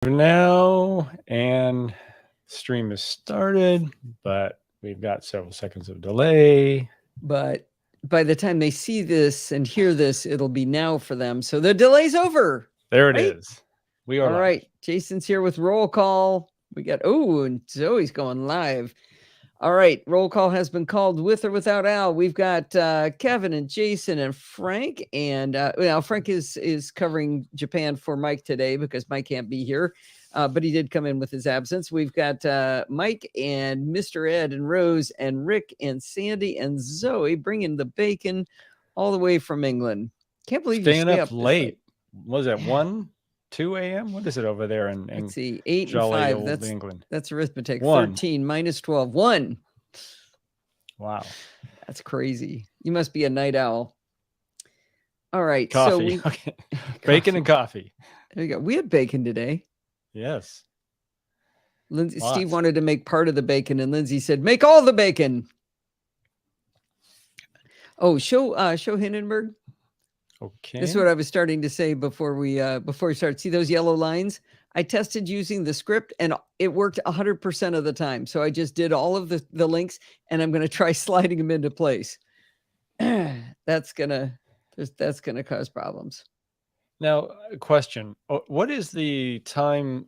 Now, and stream is started, but we've got several seconds of delay. But by the time they see this and hear this, it'll be now for them. So the delay's over. There it right? is. We are All live. right. Jason's here with roll call. We got, and Zoe's going live. All right. Roll call has been called with or without Al. We've got Kevin and Jason and Frank. And Frank is covering Japan for Mike today because Mike can't be here. But he did come in with his absence. We've got Mike and Mr. Ed and Rose and Rick and Sandy and Zoe bringing the bacon all the way from England. Can't believe you stay up late. Was it 1, 2 a.m.? What is it over there in Let's see, 8 and jolly 5. old England? That's arithmetic. 1. 13 minus 12. 1. Wow. That's crazy. You must be a night owl. All right. Coffee. So okay. Bacon and coffee. There you go. We had bacon today. Yes. Steve wanted to make part of the bacon, and Lindsay said, make all the bacon. Oh, show Hindenburg. Okay. This is what I was starting to say before we start. See those yellow lines? I tested using the script, and it worked 100% of the time. So I just did all of the links, and I'm going to try sliding them into place. That's gonna cause problems. Now, a question: what is the time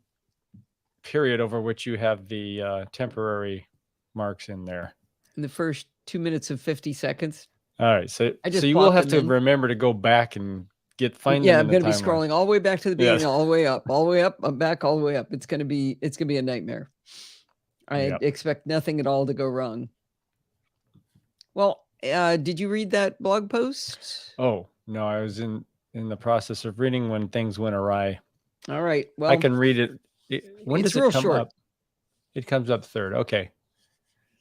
period over which you have the temporary marks in there? In the first 2 minutes and 50 seconds. All right, so you will have to remember to go back and find them. Yeah, I'm going to be scrolling all the way back to the beginning, all the way up, I'm back all the way up. It's going to be a nightmare. I expect nothing at all to go wrong. Well, did you read that blog post? Oh no, I was in the process of reading when things went awry. All right, well, I can read it. When does it come short. up? It comes up third. Okay.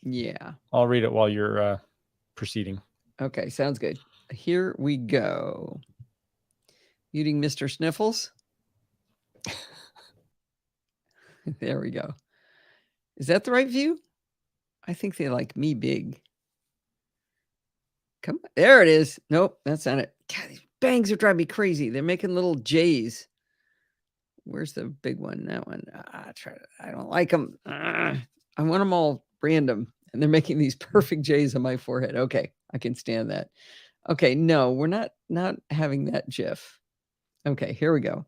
Yeah. I'll read it while you're proceeding. Okay, sounds good. Here we go. Muting Mr. Sniffles. There we go. Is that the right view? I think they like me big. Come on. There it is. Nope, that's not it. God, these bangs are driving me crazy. They're making little J's. Where's the big one? That one. I don't like them. I want them all random. And they're making these perfect J's on my forehead. Okay, I can stand that. Okay, no, we're not having that GIF. Okay, here we go.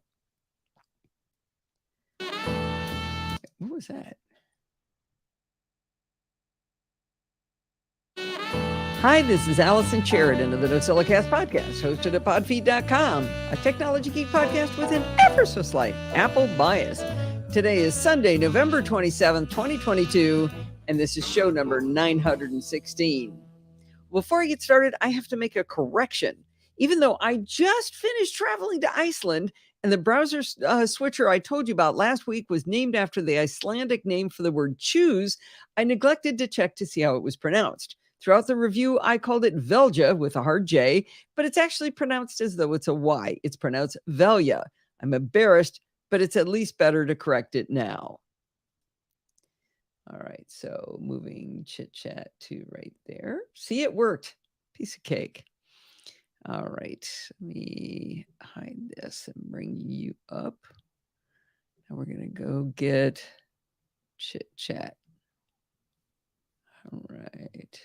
What was that? Hi, this is Allison Sheridan of the NosillaCast podcast, hosted at podfeed.com, a technology geek podcast with an ever so slight Apple bias. Today is Sunday, November 27th, 2022, and this is show number 916. Before I get started, I have to make a correction. Even though I just finished traveling to Iceland, and the browser switcher I told you about last week was named after the Icelandic name for the word choose, I neglected to check to see how it was pronounced. Throughout the review, I called it Velja with a hard J, but it's actually pronounced as though it's a Y. It's pronounced Velja. I'm embarrassed, but it's at least better to correct it now. All right, so moving chit chat to right there. See, it worked. Piece of cake. All right, let me hide this and bring you up. Now we're going to go get chit chat. All right.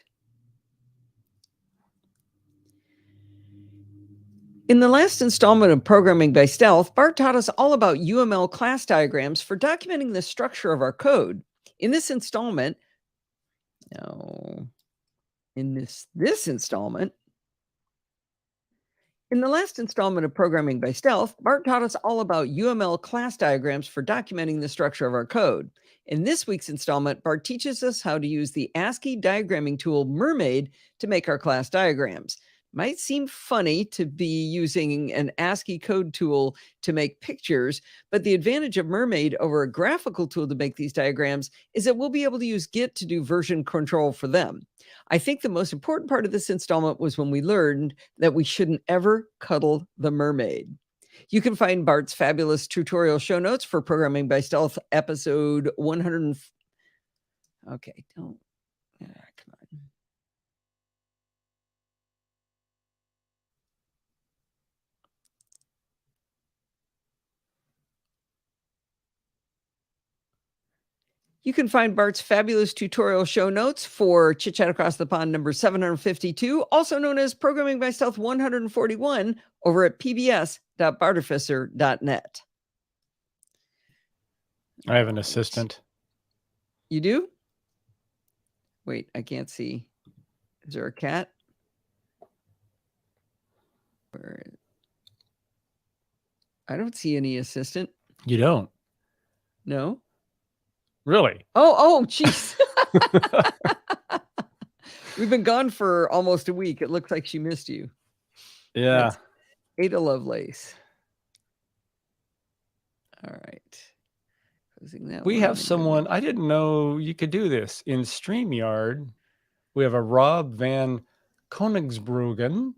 In the last installment of Programming by Stealth, Bart taught us all about UML class diagrams for documenting the structure of our code. In this installment, in the last installment of Programming by Stealth, Bart taught us all about UML class diagrams for documenting the structure of our code. In this week's installment, Bart teaches us how to use the ASCII diagramming tool Mermaid to make our class diagrams. Might seem funny to be using an ASCII code tool to make pictures, but the advantage of Mermaid over a graphical tool to make these diagrams is that we'll be able to use Git to do version control for them. I think the most important part of this installment was when we learned that we shouldn't ever cuddle the mermaid. You can find Bart's fabulous tutorial show notes for Programming by Stealth episode 100. Okay, don't. Come on. You can find Bart's fabulous tutorial show notes for Chit Chat Across the Pond number 752, also known as Programming by Stealth 141, over at pbs.bartificer.net. I have an assistant. You do? Wait, I can't see. Is there a cat? Where? I don't see any assistant. You don't? No. Really? Oh, jeez. We've been gone for almost a week. It looks like she missed you. Yeah. That's Ada Lovelace. All right. Closing that We one. have someone, I didn't know you could do this. In StreamYard, we have a Rob Van Koningsbruggen.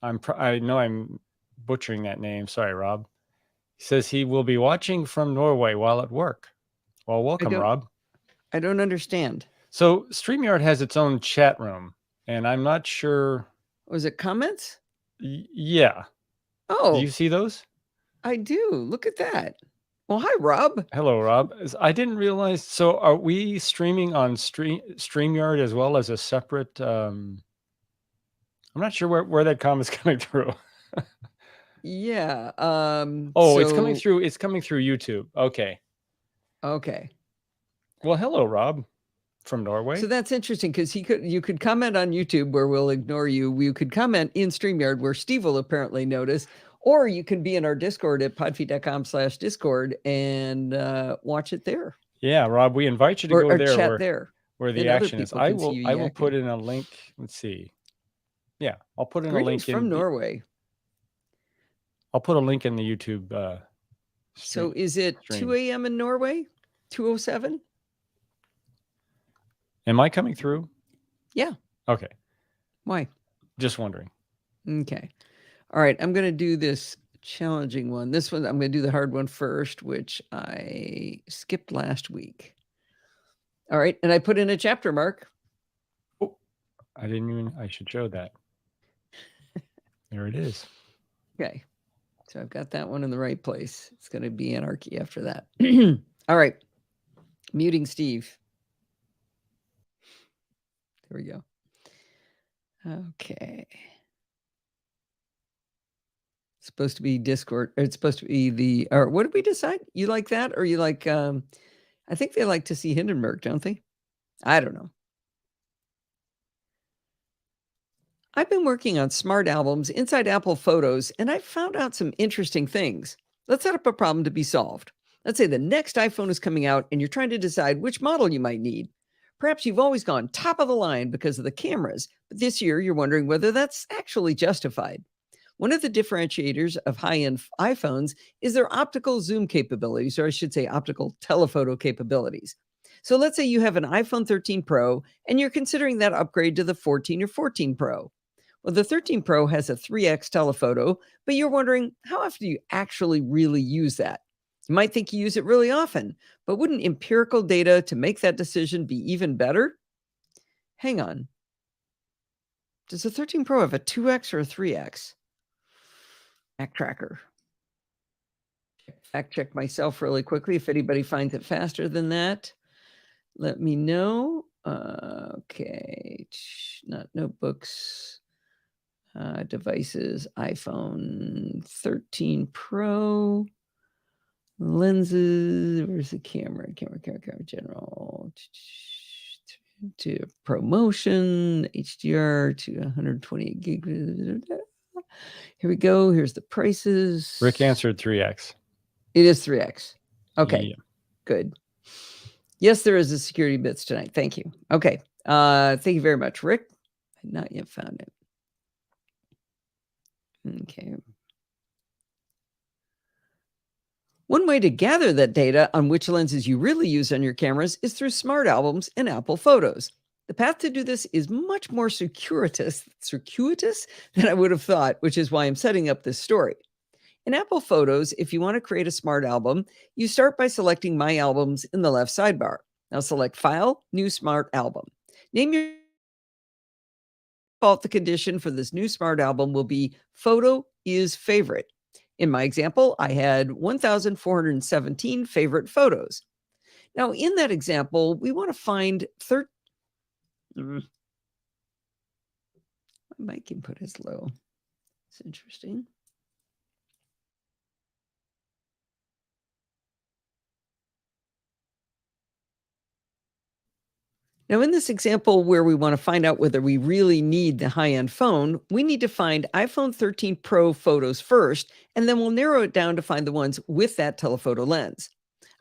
I know I'm butchering that name. Sorry, Rob. He says he will be watching from Norway while at work. Well, welcome, Rob. I don't understand. So StreamYard has its own chat room, and I'm not sure. Was it comments? Yeah. Oh. Do you see those? I do. Look at that. Well, hi, Rob. Hello, Rob. I didn't realize. So are we streaming on StreamYard as well as a separate... I'm not sure where that comment's coming through. Yeah. It's coming through. It's coming through YouTube. Okay. Well, hello, Rob from Norway. So that's interesting because you could comment on YouTube where we'll ignore you. You could comment in StreamYard where Steve will apparently notice, or you can be in our Discord at podfeed.com/Discord and watch it there. Yeah, Rob, we invite you to go there, chat where the action is. I will put in a link. Let's see. Yeah, I'll put in a link from Norway. I'll put a link in the YouTube. So is it 2 a.m. in Norway? 2:07? Am I coming through? Yeah. Okay. Why? Just wondering. Okay. All right. I'm going to do this challenging one. This one, I'm going to do the hard one first, which I skipped last week. All right. And I put in a chapter mark. Oh, I should show that. There it is. Okay. So I've got that one in the right place. It's going to be anarchy after that. All right. Muting Steve. There we go. Okay. It's supposed to be Discord. It's supposed to be or what did we decide? You like that? Or you like, I think they like to see Hindenburg, don't they? I don't know. I've been working on smart albums inside Apple Photos, and I've found out some interesting things. Let's set up a problem to be solved. Let's say the next iPhone is coming out, and you're trying to decide which model you might need. Perhaps you've always gone top of the line because of the cameras, but this year you're wondering whether that's actually justified. One of the differentiators of high-end iPhones is their optical zoom capabilities, or I should say optical telephoto capabilities. So let's say you have an iPhone 13 Pro, and you're considering that upgrade to the 14 or 14 Pro. Well, the 13 Pro has a 3x telephoto, but you're wondering, how often do you actually really use that? You might think you use it really often, but wouldn't empirical data to make that decision be even better? Hang on. Does the 13 Pro have a 2x or a 3x? Back tracker. Fact check myself really quickly. If anybody finds it faster than that, let me know. Okay. Not notebooks. Devices, iPhone 13 Pro, lenses, where's the camera, general, to promotion, HDR to 128 gig. Here we go. Here's the prices. Rick answered 3x. It is 3x. Okay, yeah. Good. Yes, there is a security bits tonight. Thank you. Okay. Thank you very much, Rick. I've not yet found it. Okay. One way to gather that data on which lenses you really use on your cameras is through smart albums and Apple Photos. The path to do this is much more circuitous than I would have thought, which is why I'm setting up this story. In Apple Photos, if you want to create a smart album, you start by selecting My Albums in the left sidebar. Now select File, New Smart Album. Name your the condition for this new smart album will be photo is favorite. In my example, I had 1,417 favorite photos. Now, in that example, we want to find my mic input is low. It's interesting. Now, in this example where we want to find out whether we really need the high-end phone, we need to find iPhone 13 Pro photos first, and then we'll narrow it down to find the ones with that telephoto lens.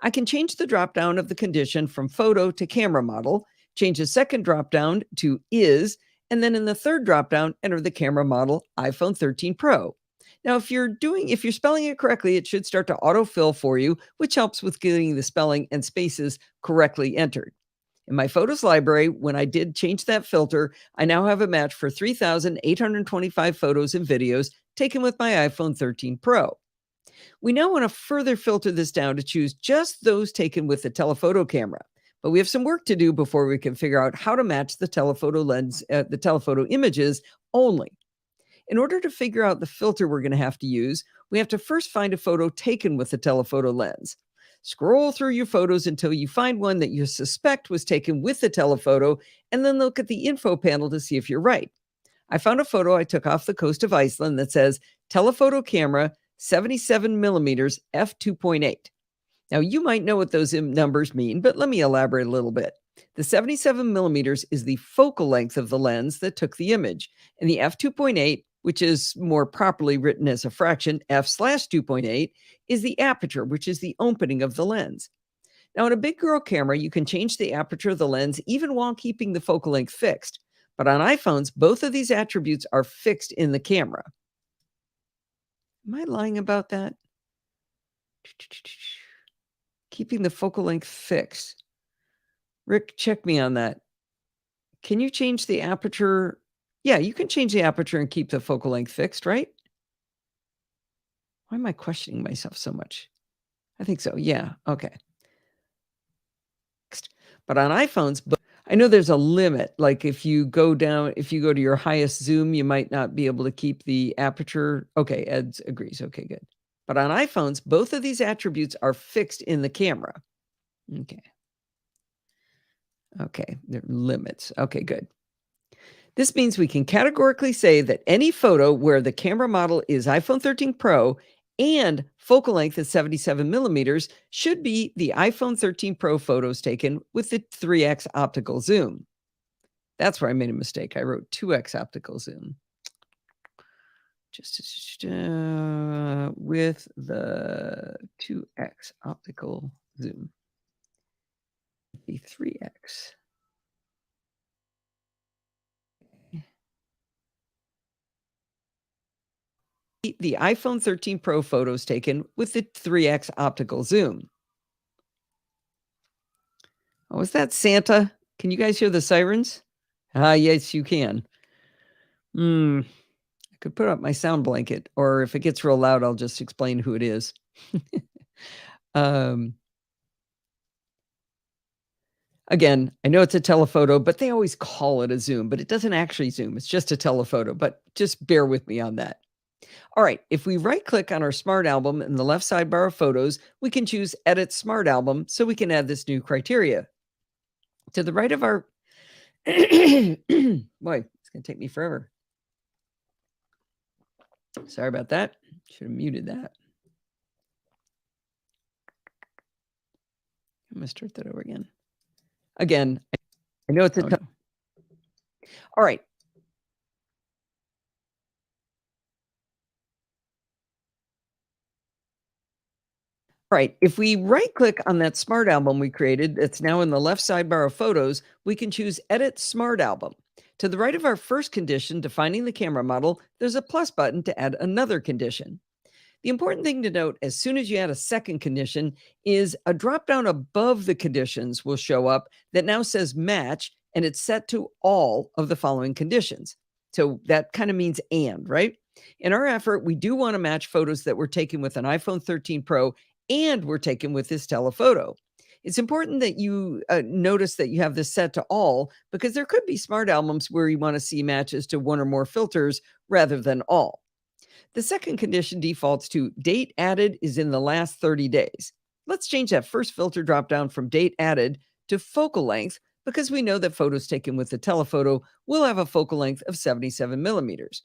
I can change the dropdown of the condition from photo to camera model, change the second dropdown to is, and then in the third dropdown, enter the camera model iPhone 13 Pro. Now, if you're spelling it correctly, it should start to autofill for you, which helps with getting the spelling and spaces correctly entered. In my photos library, when I did change that filter, I now have a match for 3,825 photos and videos taken with my iPhone 13 Pro. We now want to further filter this down to choose just those taken with the telephoto camera. But we have some work to do before we can figure out how to match the telephoto lens, the telephoto images only. In order to figure out the filter we're going to have to use, we have to first find a photo taken with the telephoto lens. Scroll through your photos until you find one that you suspect was taken with the telephoto, and then look at the info panel to see if you're right. I found a photo I took off the coast of Iceland that says telephoto camera 77 millimeters f2.8. Now, you might know what those numbers mean, but let me elaborate a little bit. The 77 millimeters is the focal length of the lens that took the image, and the f2.8, which is more properly written as a fraction, f/2.8, is the aperture, which is the opening of the lens. Now, in a big girl camera, you can change the aperture of the lens even while keeping the focal length fixed. But on iPhones, both of these attributes are fixed in the camera. Am I lying about that? Keeping the focal length fixed. Rick, check me on that. Can you change the aperture? Yeah, you can change the aperture and keep the focal length fixed, right? Why am I questioning myself so much? I think so. Yeah. Okay. But on iPhones, I know there's a limit. Like if you go to your highest zoom, you might not be able to keep the aperture. Okay, Ed agrees. Okay, good. But on iPhones, both of these attributes are fixed in the camera. Okay. Okay, there are limits. Okay, good. This means we can categorically say that any photo where the camera model is iPhone 13 Pro and focal length is 77 millimeters should be the iPhone 13 Pro photos taken with the 3x optical zoom. That's where I made a mistake. I wrote 2x optical zoom. Just with the 2x optical zoom. The 3x. The iPhone 13 Pro photos taken with the 3x optical zoom. Oh, is that Santa? Can you guys hear the sirens? Yes, you can. I could put up my sound blanket, or if it gets real loud, I'll just explain who it is. Again, I know it's a telephoto, but they always call it a zoom, but it doesn't actually zoom. It's just a telephoto, but just bear with me on that. All right, if we right-click on our Smart Album in the left sidebar of Photos, we can choose Edit Smart Album so we can add this new criteria. To the right of our... Boy, it's going to take me forever. Sorry about that. Should have muted that. I'm going to start that over again. Again, I know it's a... All right. All right, if we right-click on that Smart Album we created that's now in the left sidebar of Photos, we can choose Edit Smart Album. To the right of our first condition defining the camera model, there's a plus button to add another condition. The important thing to note as soon as you add a second condition is a drop-down above the conditions will show up that now says Match, and it's set to all of the following conditions. So that kind of means and, right? In our effort, we do want to match photos that were taken with an iPhone 13 Pro and were taken with this telephoto. It's important that you notice that you have this set to all, because there could be smart albums where you want to see matches to one or more filters rather than all. The second condition defaults to date added is in the last 30 days. Let's change that first filter dropdown from date added to focal length, because we know that photos taken with the telephoto will have a focal length of 77 millimeters.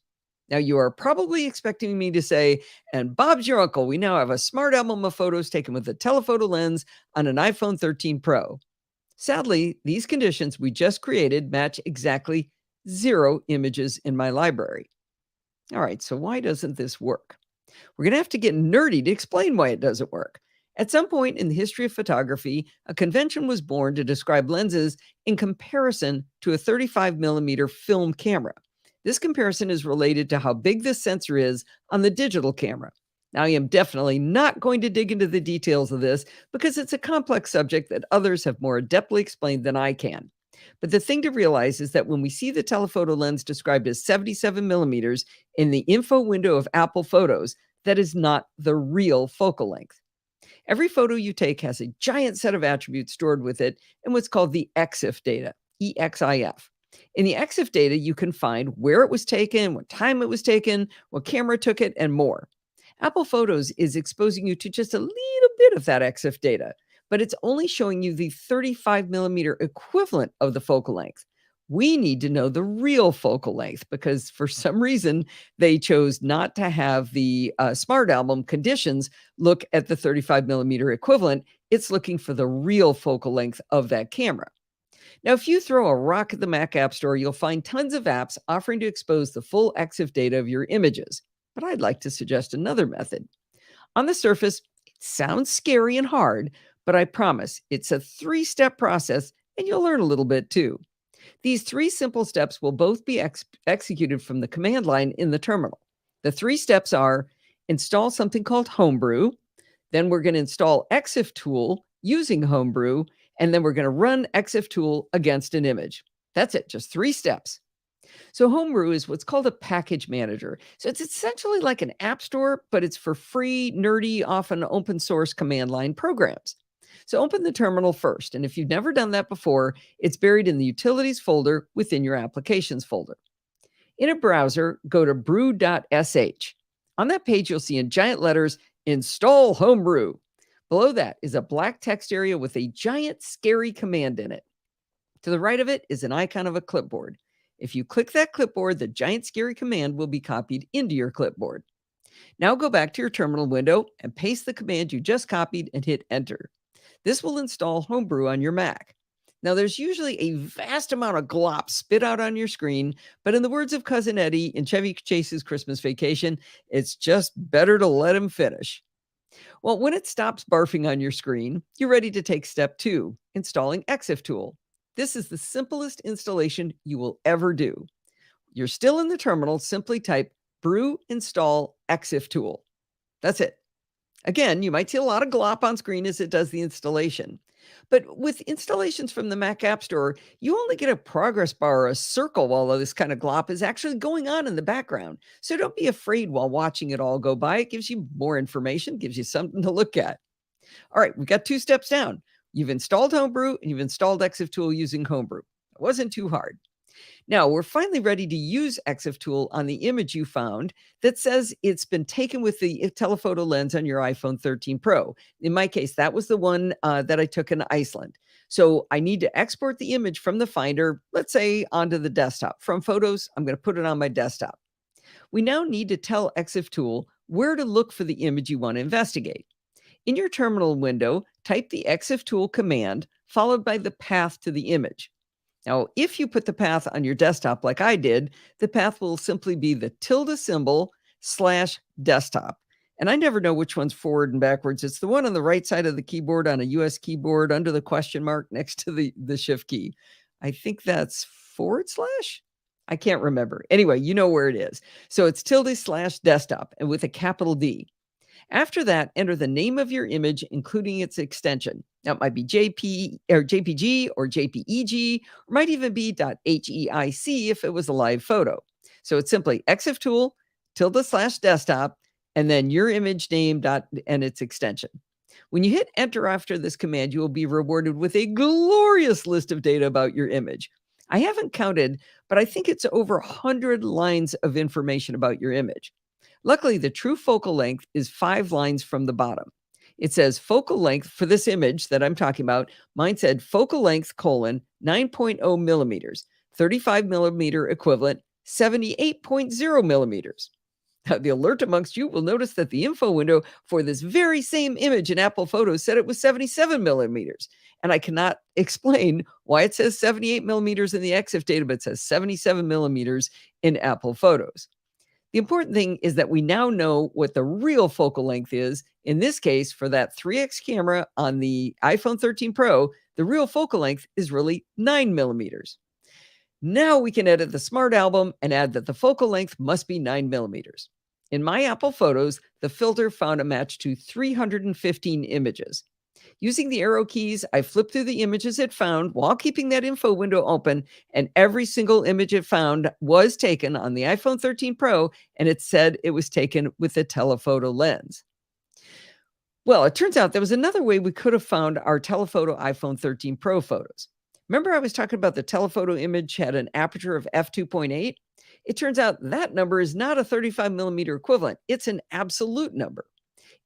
Now, you are probably expecting me to say, and Bob's your uncle, we now have a smart album of photos taken with a telephoto lens on an iPhone 13 Pro. Sadly, these conditions we just created match exactly 0 images in my library. All right, so why doesn't this work? We're going to have to get nerdy to explain why it doesn't work. At some point in the history of photography, a convention was born to describe lenses in comparison to a 35 millimeter film camera. This comparison is related to how big the sensor is on the digital camera. Now, I am definitely not going to dig into the details of this because it's a complex subject that others have more adeptly explained than I can. But the thing to realize is that when we see the telephoto lens described as 77 millimeters in the info window of Apple Photos, that is not the real focal length. Every photo you take has a giant set of attributes stored with it in what's called the EXIF data, EXIF. In the EXIF data, you can find where it was taken, what time it was taken, what camera took it, and more. Apple Photos is exposing you to just a little bit of that EXIF data, but it's only showing you the 35 millimeter equivalent of the focal length. We need to know the real focal length because for some reason they chose not to have the Smart Album conditions look at the 35 millimeter equivalent. It's looking for the real focal length of that camera. Now, if you throw a rock at the Mac App Store, you'll find tons of apps offering to expose the full EXIF data of your images. But I'd like to suggest another method. On the surface, it sounds scary and hard, but I promise it's a 3-step process and you'll learn a little bit too. These 3 simple steps will both be executed from the command line in the terminal. The 3 steps are: install something called Homebrew, then we're going to install EXIF tool using Homebrew, and then we're going to run EXIF tool against an image. That's it, just 3 steps. So Homebrew is what's called a package manager. So it's essentially like an app store, but it's for free, nerdy, often open source command line programs. So open the terminal first. And if you've never done that before, it's buried in the utilities folder within your applications folder. In a browser, go to brew.sh. On that page, you'll see in giant letters, install Homebrew. Below that is a black text area with a giant scary command in it. To the right of it is an icon of a clipboard. If you click that clipboard, the giant scary command will be copied into your clipboard. Now go back to your terminal window and paste the command you just copied and hit enter. This will install Homebrew on your Mac. Now, there's usually a vast amount of glop spit out on your screen, but in the words of Cousin Eddie in Chevy Chase's Christmas Vacation, it's just better to let him finish. Well, when it stops barfing on your screen, you're ready to take step 2, installing EXIF tool. This is the simplest installation you will ever do. You're still in the terminal, simply type brew install EXIF tool. That's it. Again, you might see a lot of glop on screen as it does the installation. But with installations from the Mac App Store, you only get a progress bar or a circle while this kind of glop is actually going on in the background. So don't be afraid while watching it all go by. It gives you more information, gives you something to look at. All right, we got 2 steps down. You've installed Homebrew and you've installed EXIF tool using Homebrew. It wasn't too hard. Now, we're finally ready to use EXIF tool on the image you found that says it's been taken with the telephoto lens on your iPhone 13 Pro. In my case, that was the one that I took in Iceland. So I need to export the image from the Finder, let's say onto the desktop. From Photos, I'm going to put it on my desktop. We now need to tell EXIF tool where to look for the image you want to investigate. In your terminal window, type the EXIF tool command followed by the path to the image. Now, if you put the path on your desktop like I did, the path will simply be the tilde symbol /desktop. And I never know which one's forward and backwards. It's the one on the right side of the keyboard on a US keyboard under the question mark next to the shift key. I think that's /. I can't remember. Anyway, you know where it is. So it's tilde/desktop and with a capital D. After that, enter the name of your image, including its extension. Now, it might be JPG or JPEG, or might even be .heic if it was a live photo. So it's simply EXIF tool, tilde/desktop, and then your image name and its extension. When you hit enter after this command, you will be rewarded with a glorious list of data about your image. I haven't counted, but I think it's over 100 lines of information about your image. Luckily, the true focal length is 5 lines from the bottom. It says focal length for this image that I'm talking about. Mine said focal length : 9.0 millimeters, 35 millimeter equivalent, 78.0 millimeters. Now, the alert amongst you will notice that the info window for this very same image in Apple Photos said it was 77 millimeters. And I cannot explain why it says 78 millimeters in the EXIF data, but it says 77 millimeters in Apple Photos. The important thing is that we now know what the real focal length is. In this case, for that 3x camera on the iPhone 13 Pro, the real focal length is really 9 millimeters. Now we can edit the Smart Album and add that the focal length must be 9 millimeters. In my Apple Photos, the filter found a match to 315 images. Using the arrow keys, I flipped through the images it found while keeping that info window open, and every single image it found was taken on the iPhone 13 Pro, and it said it was taken with a telephoto lens. Well, it turns out there was another way we could have found our telephoto iPhone 13 Pro photos. Remember I was talking about the telephoto image had an aperture of f2.8? It turns out that number is not a 35 millimeter equivalent. It's an absolute number.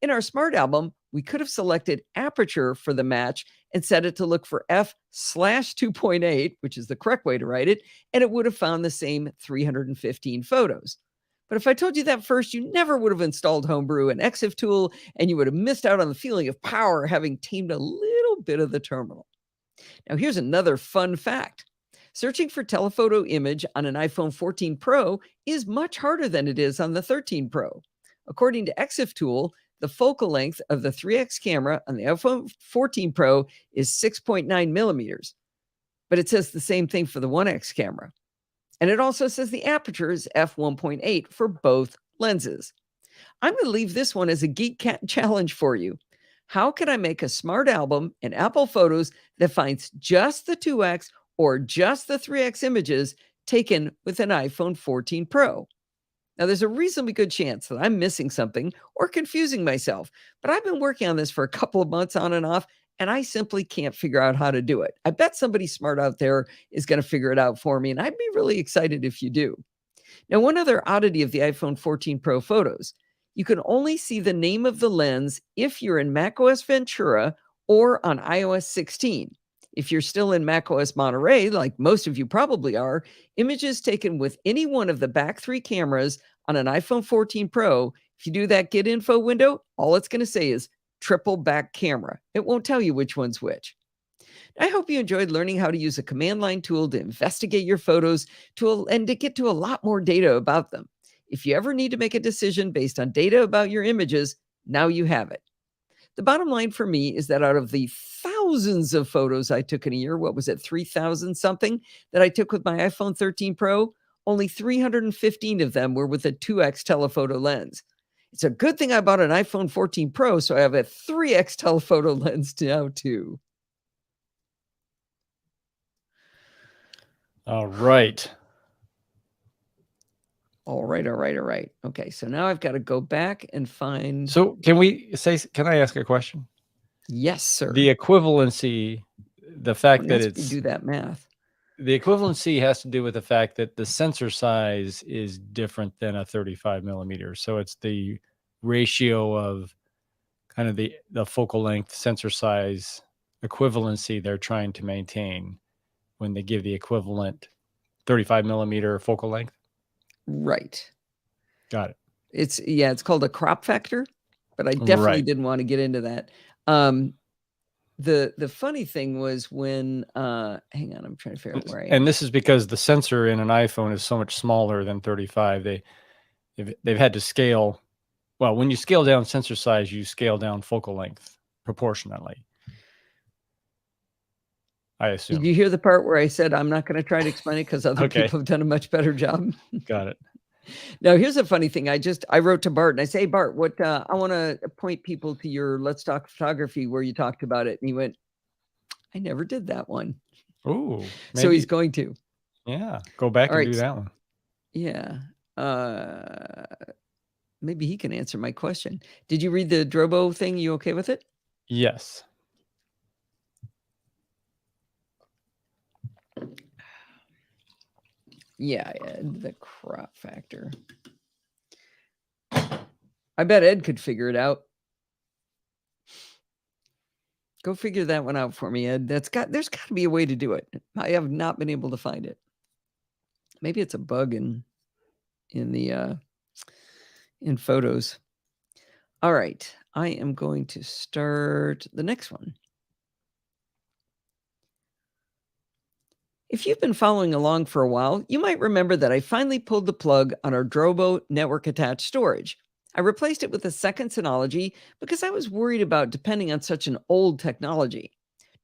In our Smart Album, we could have selected aperture for the match and set it to look for f/2.8, which is the correct way to write it, and it would have found the same 315 photos. But if I told you that first, you never would have installed Homebrew and EXIF tool, and you would have missed out on the feeling of power having tamed a little bit of the terminal. Now, here's another fun fact. Searching for telephoto image on an iPhone 14 Pro is much harder than it is on the 13 Pro. According to EXIF tool, the focal length of the 3x camera on the iPhone 14 Pro is 6.9 millimeters, but it says the same thing for the 1x camera. And it also says the aperture is f1.8 for both lenses. I'm going to leave this one as a geek challenge for you. How can I make a Smart Album in Apple Photos that finds just the 2x or just the 3x images taken with an iPhone 14 Pro? Now, there's a reasonably good chance that I'm missing something or confusing myself, but I've been working on this for a couple of months on and off, and I simply can't figure out how to do it. I bet somebody smart out there is going to figure it out for me, and I'd be really excited if you do. Now, one other oddity of the iPhone 14 Pro photos: you can only see the name of the lens if you're in macOS Ventura or on iOS 16. If you're still in macOS Monterey, like most of you probably are, images taken with any one of the back three cameras on an iPhone 14 Pro, if you do that Get Info window, all it's going to say is triple back camera. It won't tell you which one's which. I hope you enjoyed learning how to use a command line tool to investigate your photos and to get to a lot more data about them. If you ever need to make a decision based on data about your images, now you have it. The bottom line for me is that out of the thousands of photos I took in a year, 3,000 something that I took with my iPhone 13 Pro, only 315 of them were with a 2x telephoto lens. It's a good thing I bought an iPhone 14 Pro, so I have a 3x telephoto lens now too. All right. All right. Okay, so now I've got to go back and find... So can I ask a question? Yes, sir. The equivalency, the fact that it's... do that math. The equivalency has to do with the fact that the sensor size is different than a 35 millimeter. So it's the ratio of kind of the focal length, sensor size equivalency they're trying to maintain when they give the equivalent 35 millimeter focal length. Right. Got it. It's called a crop factor, but I definitely didn't want to get into that. The funny thing was when hang on, I'm trying to figure out where I am. And this is because the sensor in an iPhone is so much smaller than 35. They've had to scale. Well, when you scale down sensor size, you scale down focal length proportionately, I assume. Did you hear the part where I said I'm not going to try to explain it because other people have done a much better job? Got it. Now, here's a funny thing. I wrote to Bart and I say, hey, Bart, I want to point people to your Let's Talk Photography where you talked about it. And he went, I never did that one. Ooh. So he's going to. Yeah. Go back and do that one. Yeah. Maybe he can answer my question. Did you read the Drobo thing? You okay with it? Yes. Yeah, the crop factor. I bet Ed could figure it out. Go figure that one out for me, Ed. There's got to be a way to do it. I have not been able to find it. Maybe it's a bug in the in photos. All right, I am going to start the next one. If you've been following along for a while, you might remember that I finally pulled the plug on our Drobo network attached storage. I replaced it with a second Synology because I was worried about depending on such an old technology.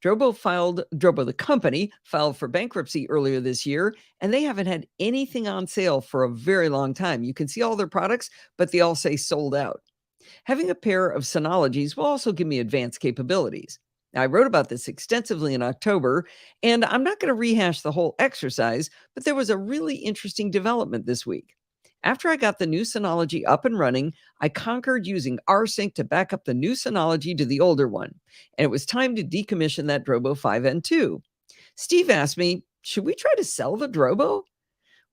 Drobo, the company, filed for bankruptcy earlier this year, and they haven't had anything on sale for a very long time. You can see all their products, but they all say sold out. Having a pair of Synologies will also give me advanced capabilities. Now, I wrote about this extensively in October, and I'm not going to rehash the whole exercise, but there was a really interesting development this week. After I got the new Synology up and running, I conquered using rsync to back up the new Synology to the older one, and it was time to decommission that Drobo 5N2. Steve asked me, should we try to sell the Drobo?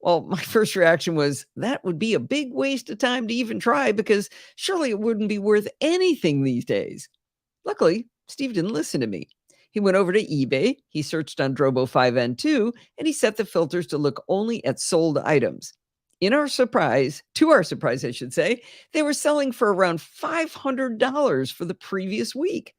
Well, my first reaction was that would be a big waste of time to even try because surely it wouldn't be worth anything these days. Luckily, Steve didn't listen to me. He went over to eBay, he searched on Drobo 5N2, and he set the filters to look only at sold items. To our surprise, I should say, they were selling for around $500 for the previous week.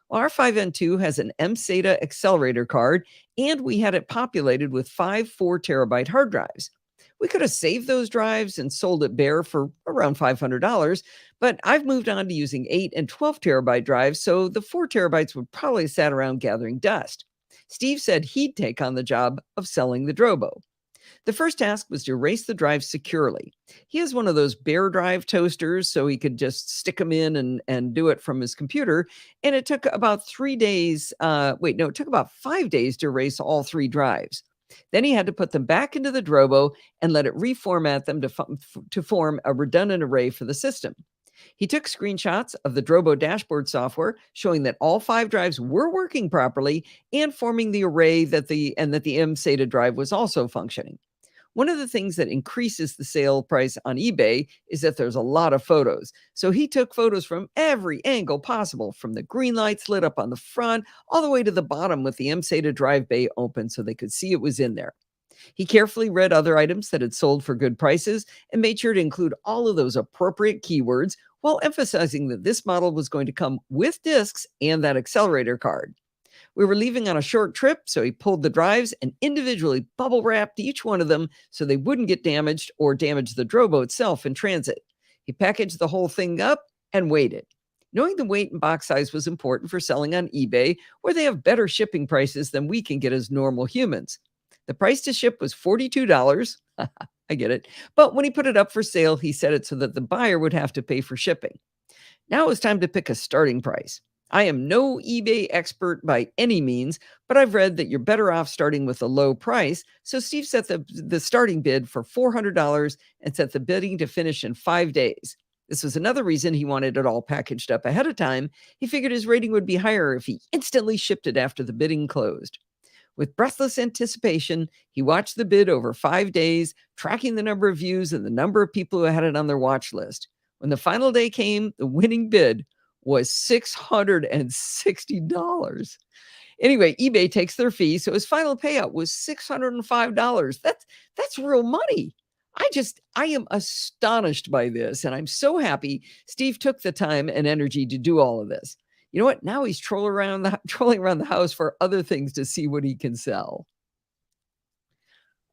Well, our 5N2 has an mSATA accelerator card, and we had it populated with 4 terabyte hard drives. We could have saved those drives and sold it bare for around $500, but I've moved on to using 8 and 12 terabyte drives, so the 4 terabytes would probably have sat around gathering dust. Steve said he'd take on the job of selling the Drobo. The first task was to erase the drive securely. He has one of those bare drive toasters, so he could just stick them in and do it from his computer. And it took about 3 days. It took about 5 days to erase all 3 drives. Then he had to put them back into the Drobo and let it reformat them to form a redundant array for the system. He took screenshots of the Drobo dashboard software showing that all 5 drives were working properly and forming the array that the mSATA drive was also functioning. One of the things that increases the sale price on eBay is that there's a lot of photos. So he took photos from every angle possible, from the green lights lit up on the front all the way to the bottom with the mSATA drive bay open so they could see it was in there. He carefully read other items that had sold for good prices and made sure to include all of those appropriate keywords while emphasizing that this model was going to come with discs and that accelerator card. We were leaving on a short trip, so he pulled the drives and individually bubble wrapped each one of them so they wouldn't get damaged or damage the Drobo itself in transit. He packaged the whole thing up and weighed it. Knowing the weight and box size was important for selling on eBay, where they have better shipping prices than we can get as normal humans. The price to ship was $42. I get it. But when he put it up for sale, he set it so that the buyer would have to pay for shipping. Now it's time to pick a starting price. I am no eBay expert by any means, but I've read that you're better off starting with a low price. So Steve set the starting bid for $400 and set the bidding to finish in 5 days. This was another reason he wanted it all packaged up ahead of time. He figured his rating would be higher if he instantly shipped it after the bidding closed. With breathless anticipation, he watched the bid over 5 days, tracking the number of views and the number of people who had it on their watch list. When the final day came, the winning bid was $660. Anyway, eBay takes their fee, so his final payout was $605. That's real money. I am astonished by this, and I'm so happy Steve took the time and energy to do all of this. You know what? Now he's trolling around the house for other things to see what he can sell.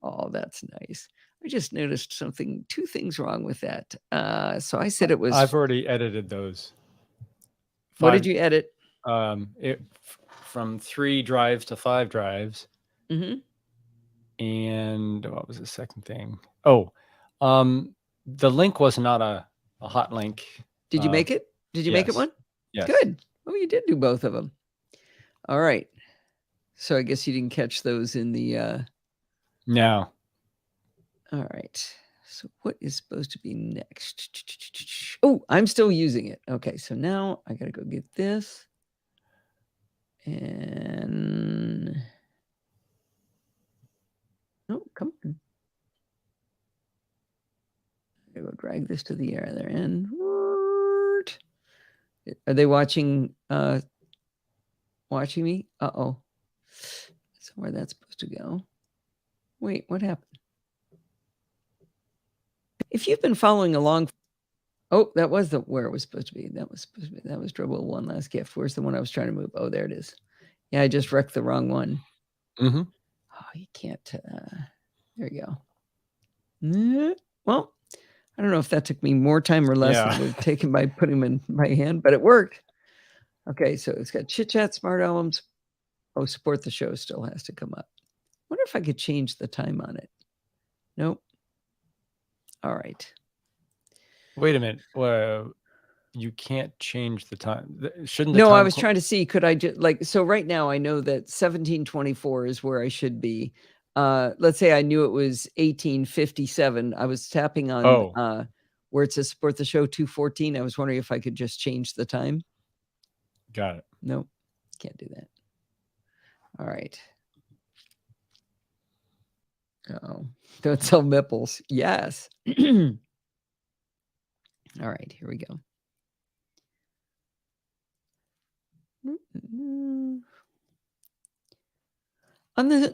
Oh, that's nice. I just noticed 2 things wrong with that. So I said it was. I've already edited those. What did you edit? From 3 drives to 5 drives. Mm-hmm. And what was the second thing? Oh, the link was not a hot link. Did you make it? Did you make it one? Yes. Good. Oh, you did do both of them. All right. So I guess you didn't catch those in the. No. All right. So what is supposed to be next? Oh, I'm still using it. Okay. So now I got to go get this. And. Oh, come on. I gotta go drag this to the other end. Are they watching watching me? Uh-oh. That's where that's supposed to go. Wait, what happened? If you've been following along, oh, that was where it was supposed to be. That was Dribble One Last Gift. Where's the one I was trying to move? Oh, there it is. Yeah, I just wrecked the wrong one. Mm-hmm. Oh, you can't. There you go. Well, I don't know if that took me more time or less than it would have taken by putting them in my hand, but it worked. Okay, so it's got Chit Chat, Smart Albums. Oh, Support the Show still has to come up. Wonder if I could change the time on it. Nope. All right. Wait a minute. Well, you can't change the time. Shouldn't the No, time I was trying to see, could I just so right now I know that 1724 is where I should be. Let's say I knew it was 1857. I was tapping on where it says Support the Show 214. I was wondering if I could just change the time. Got it. Nope, can't do that. All right. Oh, don't sell nipples. Yes. All right, here we go. On the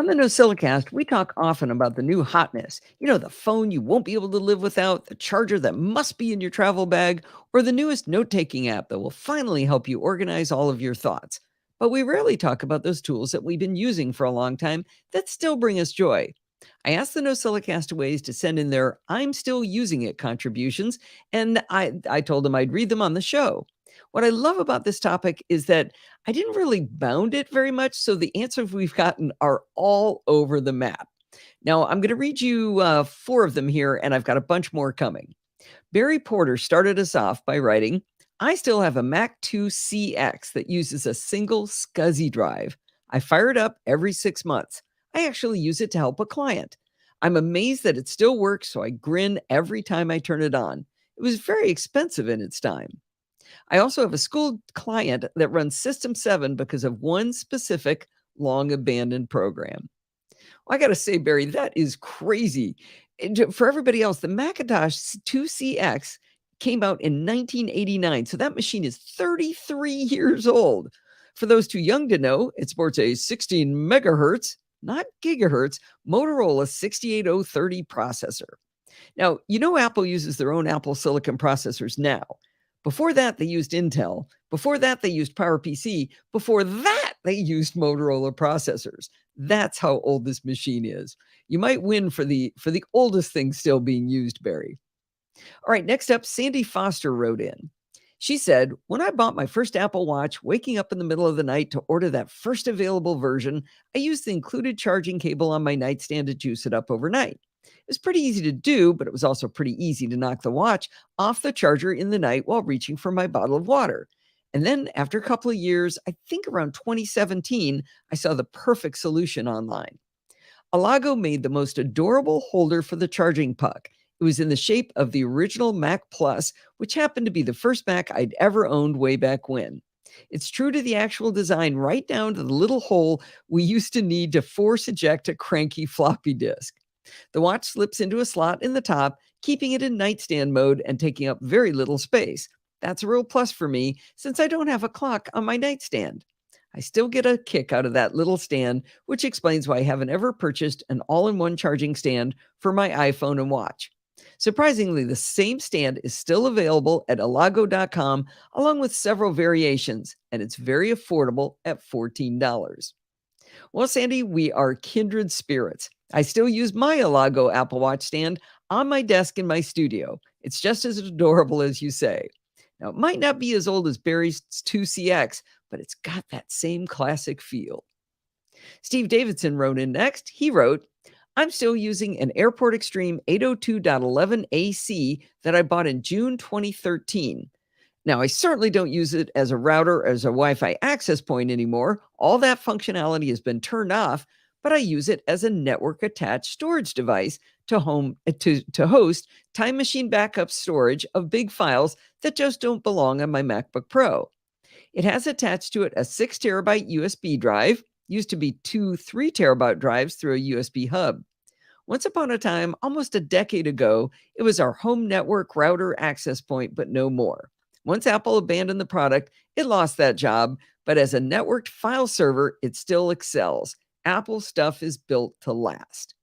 NosillaCast, we talk often about the new hotness. You know, the phone you won't be able to live without, the charger that must be in your travel bag, or the newest note-taking app that will finally help you organize all of your thoughts. But we rarely talk about those tools that we've been using for a long time that still bring us joy. I asked the NosillaCastaways to send in their I'm still using it contributions, and I told them I'd read them on the show. What I love about this topic is that I didn't really bound it very much, so the answers we've gotten are all over the map. Now, I'm going to read you 4 of them here, and I've got a bunch more coming. Barry Porter started us off by writing, I still have a Mac 2 CX that uses a single SCSI drive. I fire it up every 6 months. I actually use it to help a client. I'm amazed that it still works, so I grin every time I turn it on. It was very expensive in its time. I also have a school client that runs System 7 because of one specific long abandoned program. Well, I got to say, Barry, that is crazy. For everybody else, the Macintosh 2CX came out in 1989. So that machine is 33 years old. For those too young to know, it sports a 16 megahertz, not gigahertz, Motorola 68030 processor. Now, you know Apple uses their own Apple Silicon processors now. Before that, they used Intel. Before that, they used PowerPC. Before that, they used Motorola processors. That's how old this machine is. You might win for the oldest thing still being used, Barry. All right, next up, Sandy Foster wrote in. She said, when I bought my first Apple Watch, waking up in the middle of the night to order that first available version, I used the included charging cable on my nightstand to juice it up overnight. It was pretty easy to do, but it was also pretty easy to knock the watch off the charger in the night while reaching for my bottle of water. And then after a couple of years, I think around 2017, I saw the perfect solution online. Alago made the most adorable holder for the charging puck. It was in the shape of the original Mac Plus, which happened to be the first Mac I'd ever owned way back when. It's true to the actual design, right down to the little hole we used to need to force eject a cranky floppy disk. The watch slips into a slot in the top, keeping it in nightstand mode and taking up very little space. That's a real plus for me, since I don't have a clock on my nightstand. I still get a kick out of that little stand, which explains why I haven't ever purchased an all-in-one charging stand for my iPhone and watch. Surprisingly, the same stand is still available at alago.com, along with several variations, and it's very affordable at $14. Well, Sandy, we are kindred spirits. I still use my Alago Apple Watch stand on my desk in my studio. It's just as adorable as you say. Now, it might not be as old as Barry's 2CX, but it's got that same classic feel. Steve Davidson wrote in next. He wrote, I'm still using an Airport Extreme 802.11 AC that I bought in June 2013. Now, I certainly don't use it as a router or as a Wi-Fi access point anymore. All that functionality has been turned off, but I use it as a network-attached storage device to host Time Machine backup storage of big files that just don't belong on my MacBook Pro. It has attached to it a 6 terabyte USB drive, used to be 2 3 terabyte drives through a USB hub. Once upon a time, almost a decade ago, it was our home network router access point, but no more. Once Apple abandoned the product, it lost that job, but as a networked file server, it still excels. Apple stuff is built to last.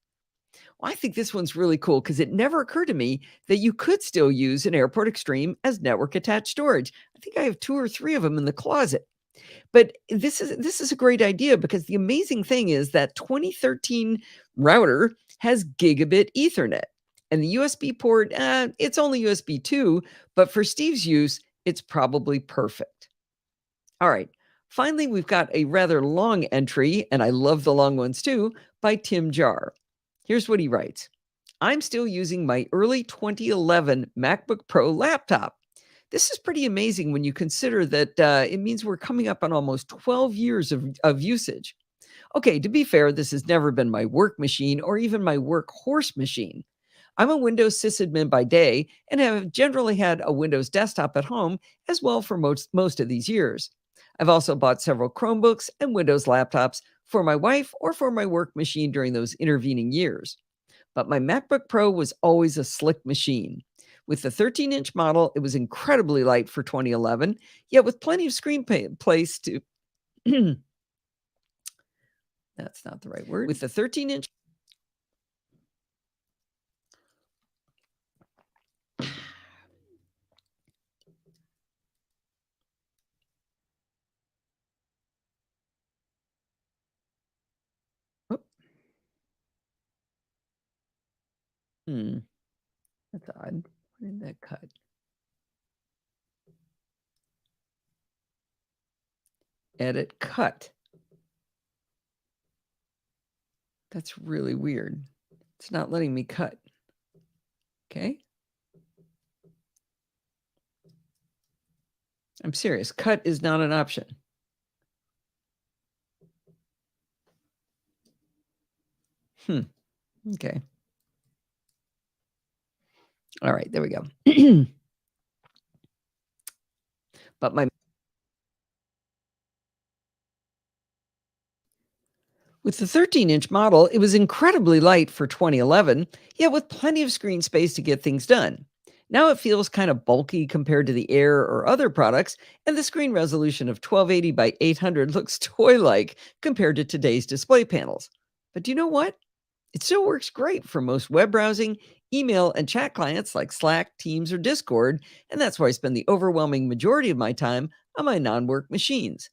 Well, I think this one's really cool because it never occurred to me that you could still use an Airport Extreme as network attached storage. I think I have 2 or 3 of them in the closet. But this is a great idea because the amazing thing is that 2013 router has gigabit Ethernet. And the USB port, it's only USB 2, but for Steve's use, it's probably perfect. All right. Finally, we've got a rather long entry, and I love the long ones too, by Tim Jar. Here's what he writes. I'm still using my early 2011 MacBook Pro laptop. This is pretty amazing when you consider that it means we're coming up on almost 12 years of usage. Okay, to be fair, this has never been my work machine or even my workhorse machine. I'm a Windows sysadmin by day and have generally had a Windows desktop at home as well for most of these years. I've also bought several Chromebooks and Windows laptops for my wife or for my work machine during those intervening years. But my MacBook Pro was always a slick machine. With the 13-inch model, it was incredibly light for 2011, yet with plenty of screen place to that's not the right word. With the 13-inch Oh, that's odd. Where did that cut? Edit cut. That's really weird. It's not letting me cut. Okay. I'm serious. Cut is not an option. Okay. All right, there we go. But with the 13-inch model, it was incredibly light for 2011, yet with plenty of screen space to get things done. Now it feels kind of bulky compared to the Air or other products, and the screen resolution of 1280 by 800 looks toy-like compared to today's display panels. But do you know what? It still works great for most web browsing, email, and chat clients like Slack, Teams, or Discord, and that's why I spend the overwhelming majority of my time on my non-work machines.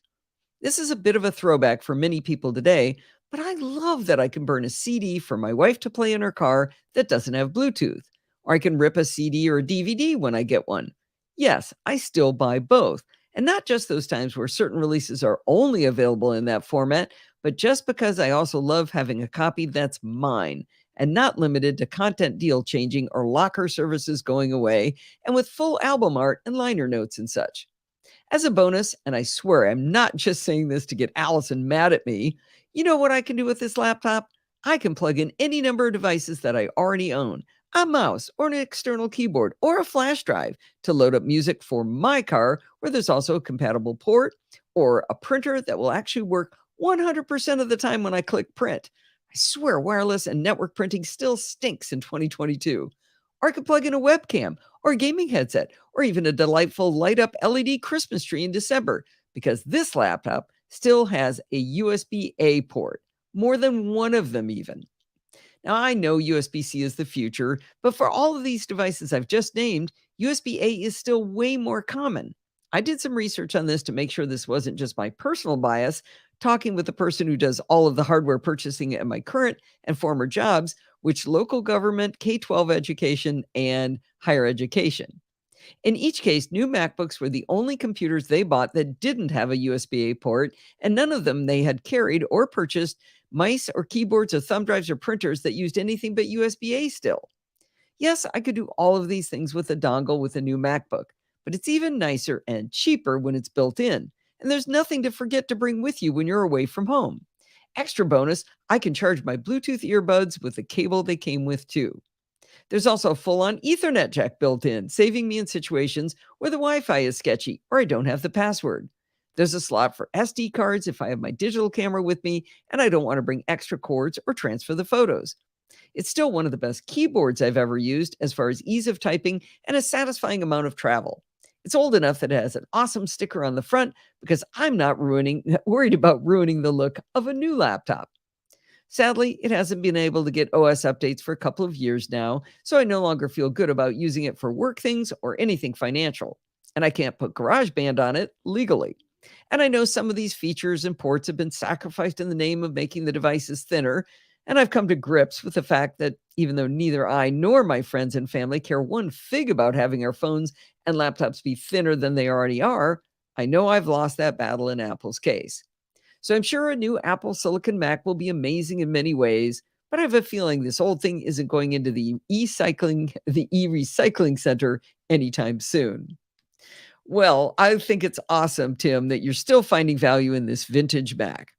This is a bit of a throwback for many people today, but I love that I can burn a CD for my wife to play in her car that doesn't have Bluetooth, or I can rip a CD or a DVD when I get one. Yes, I still buy both, and not just those times where certain releases are only available in that format, but just because I also love having a copy that's mine and not limited to content deal changing or locker services going away, and with full album art and liner notes and such. As a bonus, and I swear I'm not just saying this to get Allison mad at me, you know what I can do with this laptop? I can plug in any number of devices that I already own, a mouse or an external keyboard or a flash drive to load up music for my car, where there's also a compatible port, or a printer that will actually work 100% of the time when I click print. I swear wireless and network printing still stinks in 2022. Or I could plug in a webcam or a gaming headset or even a delightful light up LED Christmas tree in December, because this laptop still has a USB-A port, more than one of them even. Now, I know USB-C is the future, but for all of these devices I've just named, USB-A is still way more common. I did some research on this to make sure this wasn't just my personal bias, talking with the person who does all of the hardware purchasing at my current and former jobs, which local government, K-12 education, and higher education. In each case, new MacBooks were the only computers they bought that didn't have a USB-A port, and none of them they had carried or purchased mice or keyboards or thumb drives or printers that used anything but USB-A still. Yes, I could do all of these things with a dongle with a new MacBook, but it's even nicer and cheaper when it's built in, and there's nothing to forget to bring with you when you're away from home. Extra bonus, I can charge my Bluetooth earbuds with the cable they came with too. There's also a full-on Ethernet jack built in, saving me in situations where the Wi-Fi is sketchy or I don't have the password. There's a slot for SD cards if I have my digital camera with me and I don't want to bring extra cords or transfer the photos. It's still one of the best keyboards I've ever used as far as ease of typing and a satisfying amount of travel. It's old enough that it has an awesome sticker on the front because I'm not worried about ruining the look of a new laptop. Sadly, it hasn't been able to get OS updates for a couple of years now, so I no longer feel good about using it for work things or anything financial. And I can't put GarageBand on it legally. And I know some of these features and ports have been sacrificed in the name of making the devices thinner. And I've come to grips with the fact that even though neither I nor my friends and family care one fig about having our phones and laptops be thinner than they already are, I know I've lost that battle in Apple's case. So I'm sure a new Apple Silicon Mac will be amazing in many ways, but I have a feeling this old thing isn't going into the e-recycling center anytime soon. Well, I think it's awesome, Tim, that you're still finding value in this vintage Mac.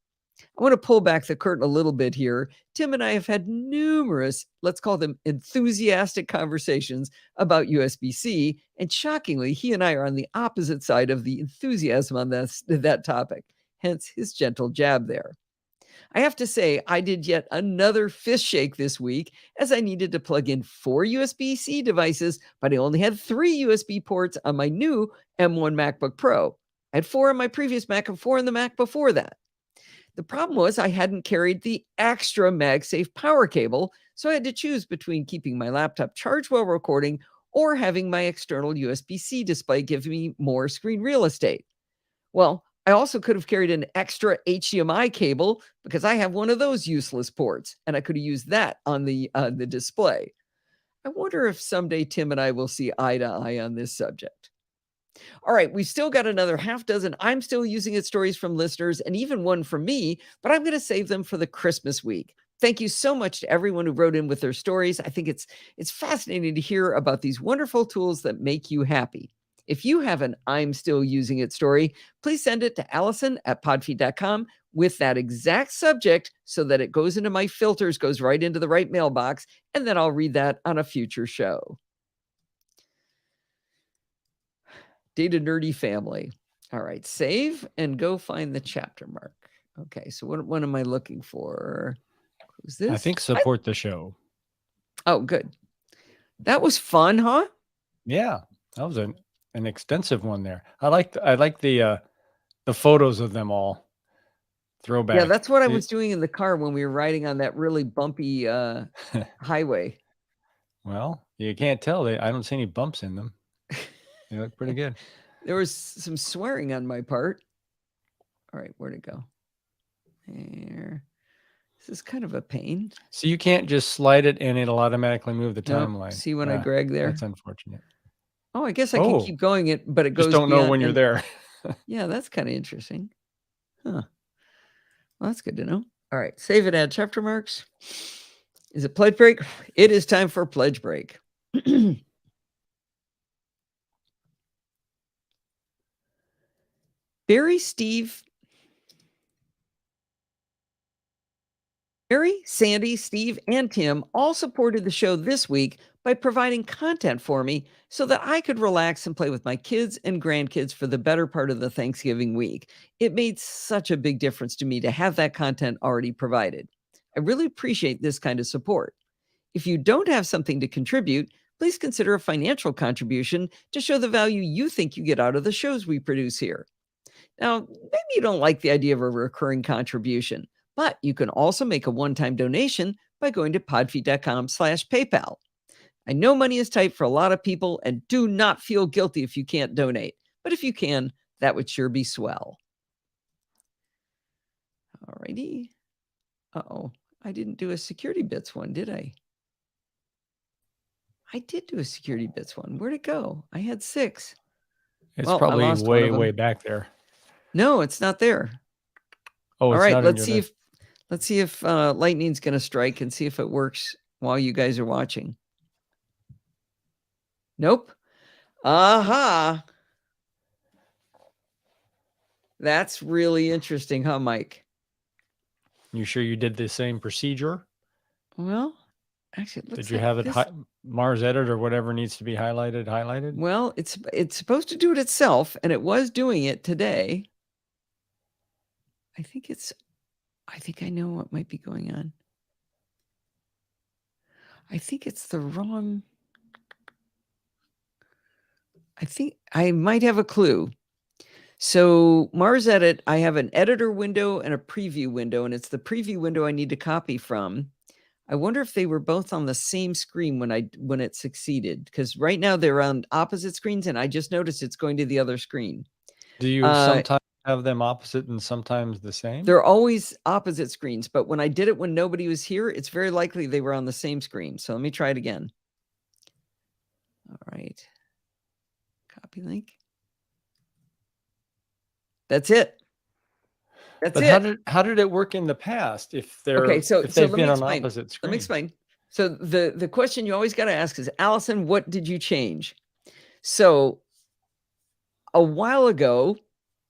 I want to pull back the curtain a little bit here. Tim and I have had numerous, let's call them enthusiastic conversations about USB-C, and shockingly, he and I are on the opposite side of the enthusiasm on that topic, hence his gentle jab there. I have to say, I did yet another fist shake this week as I needed to plug in 4 USB-C devices, but I only had 3 USB ports on my new M1 MacBook Pro. I had 4 on my previous Mac and 4 on the Mac before that. The problem was I hadn't carried the extra MagSafe power cable, so I had to choose between keeping my laptop charged while recording or having my external USB-C display give me more screen real estate. Well, I also could have carried an extra HDMI cable because I have one of those useless ports, and I could have used that on the display. I wonder if someday Tim and I will see eye to eye on this subject. All right, we've still got another half dozen I'm still using it stories from listeners and even one from me, but I'm going to save them for the Christmas week. Thank you so much to everyone who wrote in with their stories. I think it's fascinating to hear about these wonderful tools that make you happy. If you have an I'm still using it story, please send it to Allison@podfeed.com with that exact subject so that it goes into my filters, goes right into the right mailbox, and then I'll read that on a future show. Data Nerdy Family. All right, save and go find the chapter mark. Okay, so what am I looking for? Who's this? I think support the show. Oh, good. That was fun, huh? Yeah, that was an extensive one there. I like the photos of them all. Throwback. Yeah, that's what I was doing in the car when we were riding on that really bumpy highway. Well, you can't tell. I don't see any bumps in them. They look pretty good. There was some swearing on my part. All right, where'd it go? There. This is kind of a pain. So you can't just slide it and it'll automatically move the timeline. See when I drag there? That's unfortunate. Oh, I guess I can keep going it, but it goes. Just don't know when you're there. Yeah, that's kind of interesting. Huh. Well, that's good to know. All right, save and add chapter marks. Is it pledge break? It is time for pledge break. Barry, Sandy, Steve, and Tim all supported the show this week by providing content for me so that I could relax and play with my kids and grandkids for the better part of the Thanksgiving week. It made such a big difference to me to have that content already provided. I really appreciate this kind of support. If you don't have something to contribute, please consider a financial contribution to show the value you think you get out of the shows we produce here. Now, maybe you don't like the idea of a recurring contribution, but you can also make a one-time donation by going to podfeed.com/PayPal. I know money is tight for a lot of people, and do not feel guilty if you can't donate. But if you can, that would sure be swell. All righty. Uh-oh, I didn't do a security bits one, did I? I did do a security bits one. Where'd it go? I had 6. It's probably way back there. No, it's not there. Oh, all right. Let's see if lightning's going to strike and see if it works while you guys are watching. Nope. Aha. That's really interesting, huh, Mike? You sure you did the same procedure? Well, actually, did you have it Mars Edit or whatever needs to be highlighted? Well, it's supposed to do it itself, and it was doing it today. I think I know what might be going on. I think it's the wrong. I think I might have a clue. So Mars Edit, I have an editor window and a preview window, and it's the preview window I need to copy from. I wonder if they were both on the same screen when it succeeded, because right now they're on opposite screens, and I just noticed it's going to the other screen. Do you sometimes have them opposite and sometimes the same? They're always opposite screens, but when I did it when nobody was here, it's very likely they were on the same screen. So let me try it again. All right. Copy link. That's it. That's it. How did it work in the past if they've been on opposite screens? Let me explain. So the question you always got to ask is, Allison, what did you change? So a while ago,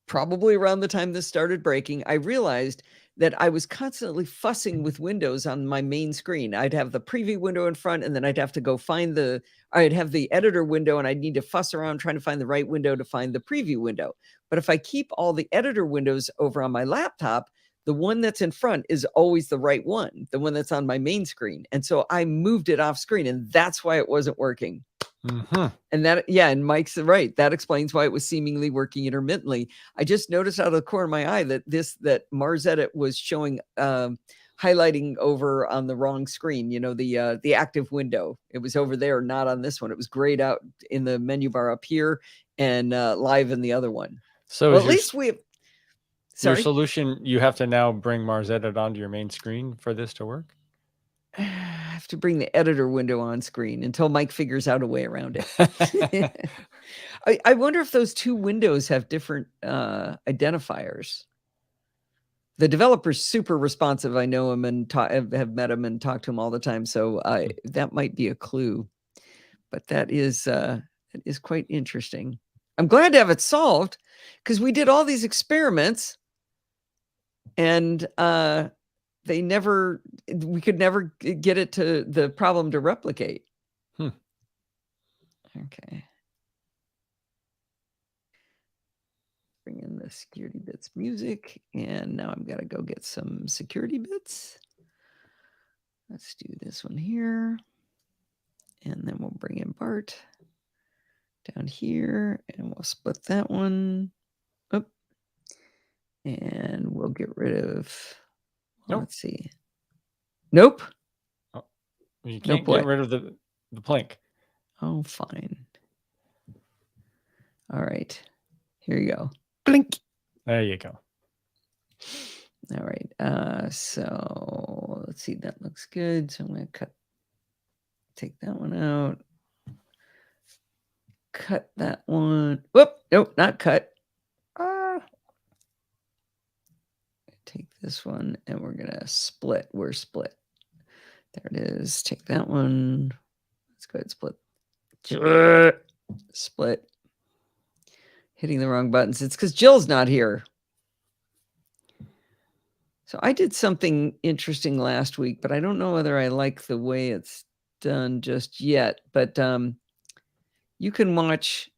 probably around the time this started breaking, I realized that I was constantly fussing with windows on my main screen. I'd have the preview window in front, and then I'd have to go find I'd have the editor window, and I'd need to fuss around trying to find the right window to find the preview window. But if I keep all the editor windows over on my laptop, the one that's in front is always the right one, the one that's on my main screen. And so I moved it off screen, and that's why it wasn't working. Mm-hmm. And Mike's right. That explains why it was seemingly working intermittently. I just noticed out of the corner of my eye that Mars Edit was showing highlighting over on the wrong screen. The active window. It was over there, not on this one. It was grayed out in the menu bar up here and live in the other one. So at least we have. Your solution, you have to now bring Mars Edit onto your main screen for this to work? I have to bring the editor window on screen until Mike figures out a way around it. I wonder if those two windows have different identifiers. The developer's super responsive. I know him and have met him and talked to him all the time. So that might be a clue. But that is quite interesting. I'm glad to have it solved because we did all these experiments and we could never get it to the problem to replicate. Okay. Bring in the security bits music, and now I'm gonna go get some security bits. Let's do this one here, and then we'll bring in Bart down here, and we'll split that one up, and we'll get rid of. Nope. Let's see. Nope. Oh, you can't get rid of the plank. Oh, fine. All right. Here you go. Blink. There you go. All right. So let's see. That looks good. So I'm going to take that one out. Cut that one. Whoop. Nope, not cut. Take this one and we're going to split. We're split. There it is. Take that one. Let's go ahead and split. Split. Hitting the wrong buttons. It's because Jill's not here. So I did something interesting last week, but I don't know whether I like the way it's done just yet. But you can watch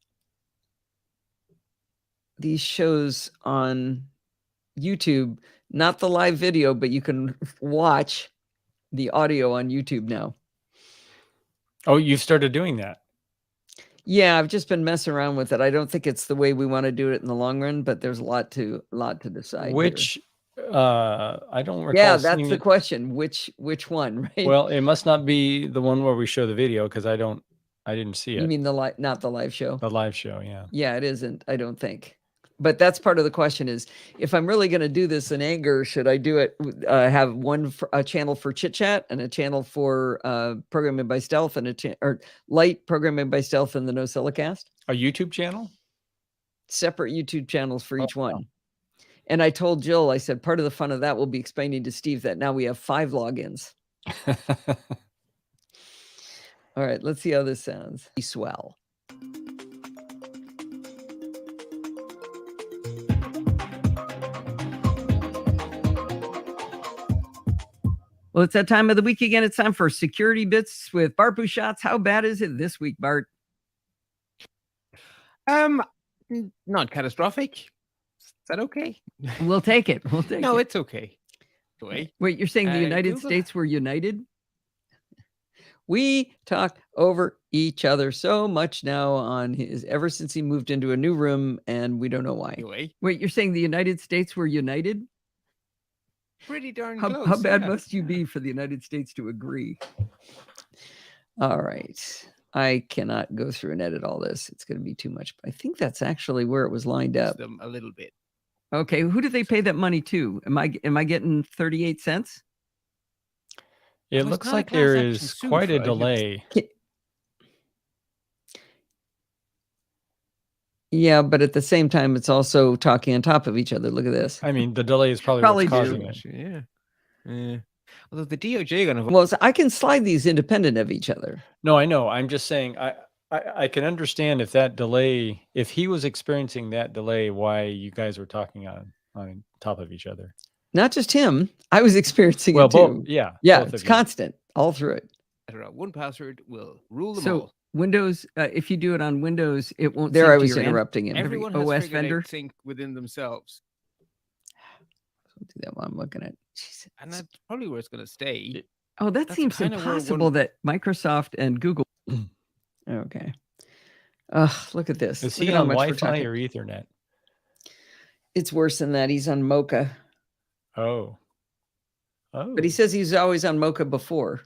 these shows on YouTube, not the live video, but you can watch the audio on YouTube now. Oh, you've started doing that? Yeah, I've just been messing around with it. I don't think it's the way we want to do it in the long run, but there's a lot to decide. Which I don't recall. Yeah, that's the question. Which one, right? Well, it must not be the one where we show the video because I didn't see it. You mean not the live show? The live show, yeah. Yeah, it isn't, I don't think. But that's part of the question is, if I'm really going to do this in anger, should I do it, have a channel for chit chat and a channel for programming by stealth and or light programming by stealth and the NosillaCast? A YouTube channel? Separate YouTube channels for each one. Wow. And I told Jill, I said, part of the fun of that will be explaining to Steve that now we have 5 logins. All right, let's see how this sounds. Swell. Well, it's that time of the week again. It's time for Security Bits with Bart Bouchatz. How bad is it this week, Bart? Not catastrophic. Is that okay? We'll take it. No, it's okay. Wait, you're saying the United States were united? We talk over each other so much now on his ever since he moved into a new room, and we don't know why. Anyway, Wait, you're saying the United States were united? pretty darn How close. bad yeah. must you be for the United States to agree? All right. I cannot go through and edit all this. It's going to be too much. I think that's actually where it was lined Just up. them a little bit. Okay, who do they pay that money to? Am I getting 38 cents? It was looks not a like class there action is suit, quite a right? delay. Yeah, but at the same time, it's also talking on top of each other. Look at this. I mean, the delay is probably Probably what's causing it. Yeah. Yeah. Although the DOJ going to Well, so I can slide these independent of each other. No, I know. I'm just saying I can understand if that delay, if he was experiencing that delay, why you guys were talking on top of each other. Not just him. I was experiencing Well, it too. yeah, Yeah, both it's of you. constant all through it. one password will rule them So all. Windows, if you do it on Windows, it won't. There sync I to was your interrupting him. Everyone has OS figured vendor. out sync within themselves. Don't do that while I'm looking at. Jesus. And that's probably where it's going to stay. Oh, that that's seems kinda where impossible that Microsoft and Google. Okay. Look at this. Is Look he at how on much we're Wi-Fi talking. or Ethernet? It's worse than that. He's on Mocha. Oh. But he says he's always on Mocha before.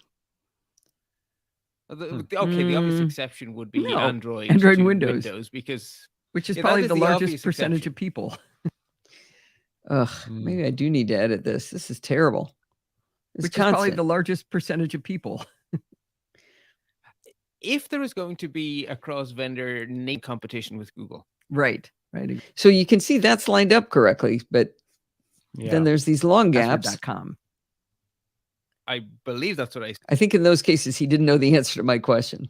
The obvious exception would be No, Android and to Windows. because Which is Yeah, that probably is the the largest obvious percentage exception. of people. Maybe I do need to edit this. This is terrible. It's Which is probably constant. the largest percentage of people. if there is going to be a cross-vendor name competition with Google, Right. So you can see that's lined up correctly, but Yeah. then there's these long gaps. Password.com. I believe that's what I I think in those cases he didn't know the answer to my question.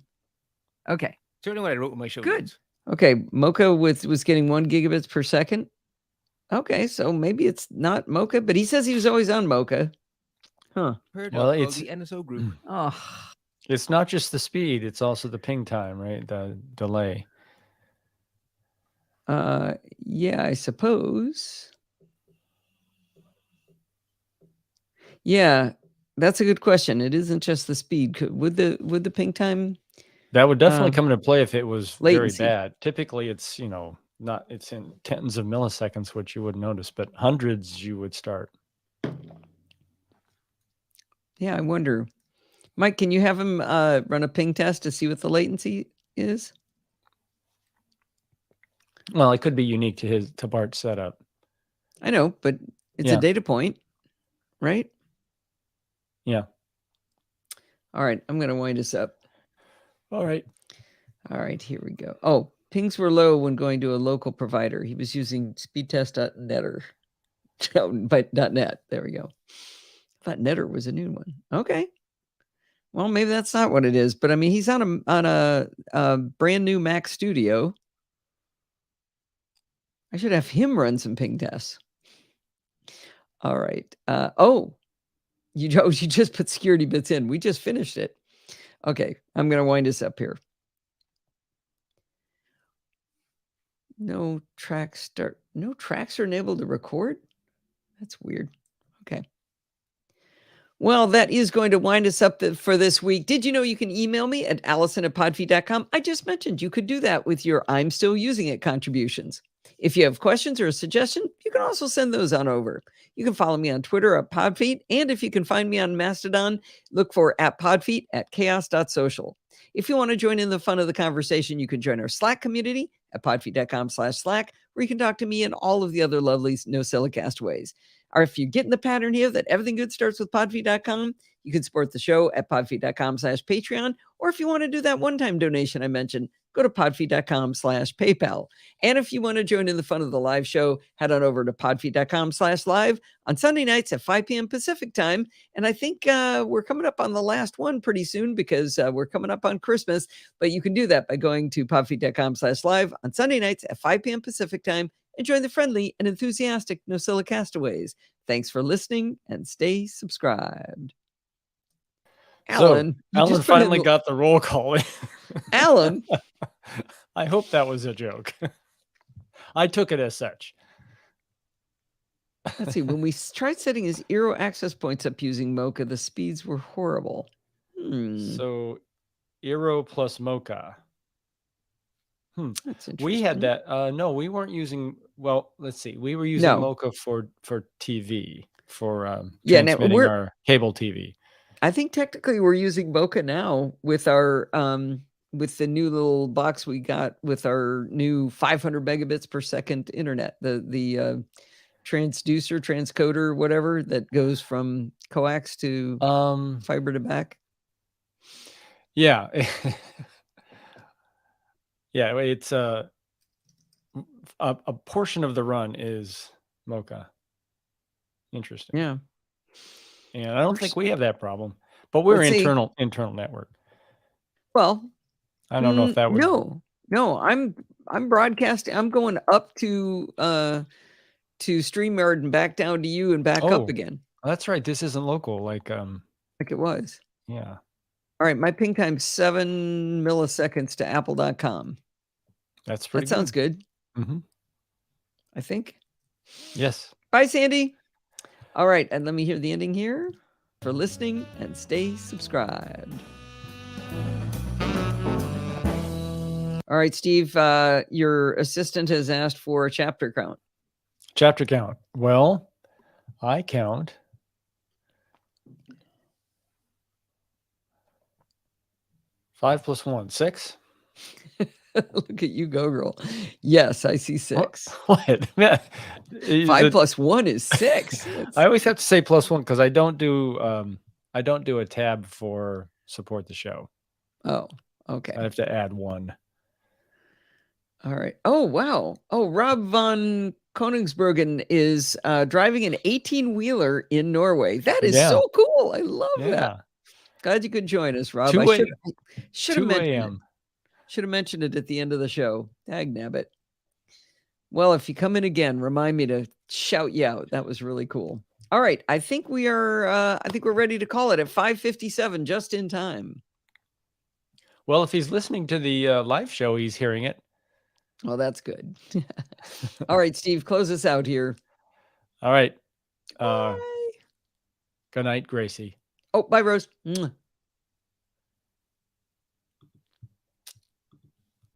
Okay. certainly what I wrote in my show Good. notes. Okay, Mocha was getting 1 gigabits per second. Okay, so maybe it's not Mocha, but he says he was always on Mocha. Huh. Heard Well, of it's- the NSO group. Oh, It's not just the speed, it's also the ping time, right? The delay. Yeah, I suppose. Yeah, that's a good question. It isn't just the speed. Would the ping time? That would definitely come into play if it was latency. very bad. Typically it's, not it's in tens of milliseconds, which you wouldn't notice, but hundreds you would start. Yeah, I wonder. Mike, can you have him run a ping test to see what the latency is? Well, it could be unique to Bart's setup. I know, but it's a data point, right? Yeah. All right, I'm going to wind us up. All right. All right, here we go. Oh, pings were low when going to a local provider. He was using speedtest.net or .net. There we go. I thought Netter was a new one. Okay. Well, maybe that's not what it is, but I mean, he's on a brand new Mac Studio. I should have him run some ping tests. All right. You just put security bits in. We just finished it. Okay, I'm going to wind us up here. No tracks are enabled to record? That's weird. Okay. Well, that is going to wind us up for this week. Did you know you can email me at allison@podfeed.com? I just mentioned you could do that with your I'm Still Using It contributions. If you have questions or a suggestion, you can also send those on over. You can follow me on Twitter at Podfeet, and if you can find me on Mastodon, look for @Podfeet at chaos.social. If you want to join in the fun of the conversation, you can join our Slack community at podfeet.com/Slack, where you can talk to me and all of the other lovely NosillaCast ways. Or if you get in the pattern here that everything good starts with podfeet.com, you can support the show at podfeet.com/Patreon. Or if you want to do that one-time donation I mentioned, go to podfeet.com/PayPal. And if you want to join in the fun of the live show, head on over to podfeet.com/live on Sunday nights at 5 p.m. Pacific time. And I think we're coming up on the last one pretty soon because we're coming up on Christmas. But you can do that by going to podfeet.com/live on Sunday nights at 5 p.m. Pacific time and join the friendly and enthusiastic Nosilla castaways. Thanks for listening and stay subscribed. Alan, Alan finally got the roll call in. Alan, I hope that was a joke. I took it as such. let's see. When we tried setting his Eero access points up using Mocha, the speeds were horrible. So Eero plus Mocha. That's interesting. We had that. No, we weren't using. Well, let's see. We were using No. Mocha for TV for Yeah, now transmitting our cable TV. I think technically we're using Mocha now with our with the new little box we got with our new 500 megabits per second internet. The transcoder, whatever that goes from coax to fiber to back. Yeah. Yeah, it's a portion of the run is Mocha. Interesting. Yeah. And I don't think we have that problem, but we're Let's see. internal network. Well, I don't know if that would. No, I'm broadcasting. I'm going up to StreamYard and back down to you and back up again. That's right. This isn't local like it was. Yeah. All right, my ping time's 7 milliseconds to apple.com. That's pretty That sounds good. Mm-hmm. I think. Yes. Bye, Sandy. All right, and let me hear the ending here. For listening and stay subscribed. All right, Steve, your assistant has asked for a chapter count. Chapter count. Well, I count 5 plus 1, 6. Look at you go, girl. Yes, I see 6. What? 5 plus 1 is 6. I always have to say plus 1 because I don't do a tab for support the show. Oh, okay. I have to add 1. All right. Oh, wow. Oh, Rob von Koningsbruggen is driving an 18-wheeler in Norway. That is so cool. I love that. Glad you could join us, Rob. 2 I should have mentioned a.m. it. Should have mentioned it at the end of the show. Dagnabbit. Well, if you come in again, remind me to shout you out. That was really cool. All right. I think we're ready to call it at 5:57, just in time. Well, if he's listening to the live show, he's hearing it. Well, that's good. All right, Steve, close us out here. All right. Bye. Good night, Gracie. Oh, bye, Rose. Mwah.